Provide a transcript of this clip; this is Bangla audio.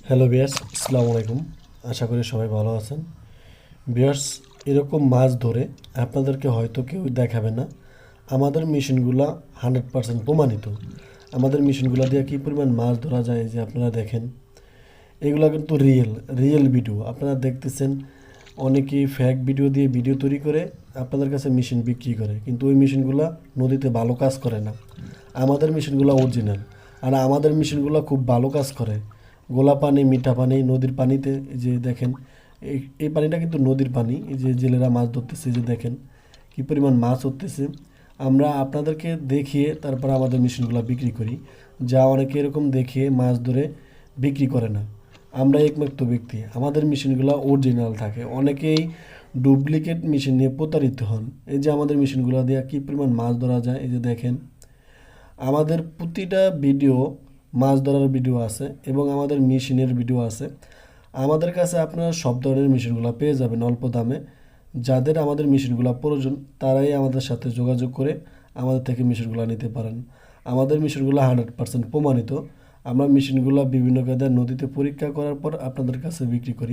হ্যালো বিয়ার্স, আসসালামু আলাইকুম। আশা করি সবাই ভালো আছেন। বিয়ার্স, এরকম মাছ ধরে আপনাদেরকে হয়তো কেউ দেখাবে না। আমাদের মেশিনগুলা 100% প্রমাণিত। আমাদের মেশিনগুলা দিয়ে কী পরিমাণ মাছ ধরা যায় যে আপনারা দেখেন। এগুলা কিন্তু রিয়েল ভিডিও আপনারা দেখতেছেন। অনেকেই ফেক ভিডিও দিয়ে ভিডিও তৈরি করে আপনাদের কাছে মেশিন বিক্রি করে, কিন্তু ওই মেশিনগুলা নদীতে ভালো কাজ করে না। আমাদের মেশিনগুলো অরিজিনাল, আর আমাদের মেশিনগুলো খুব ভালো কাজ করে। গোলা পানি, মিঠা পানি, নদীর পানিতে এই যে দেখেন, এই পানিটা কিন্তু নদীর পানি। এই যে জেলেরা মাছ ধরতেছে, এই যে দেখেন কী পরিমাণ মাছ উঠতেছে। আমরা আপনাদেরকে দেখিয়ে তারপর আমাদের মেশিনগুলো বিক্রি করি, যা অনেকে এরকম দেখিয়ে মাছ ধরে বিক্রি করে না। আমরা একমাত্র ব্যক্তি, আমাদের মেশিনগুলো অরিজিনাল থাকে। অনেকেই ডুপ্লিকেট মেশিন নিয়ে প্রতারিত হন। এই যে আমাদের মেশিনগুলো দিয়ে কী পরিমাণ মাছ ধরা যায়, এই যে দেখেন। আমাদের প্রতিটা ভিডিও মাছ ধরার ভিডিও আছে এবং আমাদের মেশিনের ভিডিও আছে। আমাদের কাছে আপনারা সব ধরনের মেশিনগুলো পেয়ে যাবেন অল্প দামে। যাদের আমাদের মেশিনগুলো প্রয়োজন তারাই আমাদের সাথে যোগাযোগ করে আমাদের থেকে মেশিনগুলো নিতে পারেন। আমাদের মেশিনগুলো 100% প্রমাণিত। আমরা মেশিনগুলো বিভিন্ন কায়দায় নদীতে পরীক্ষা করার পর আপনাদের কাছে বিক্রি করি।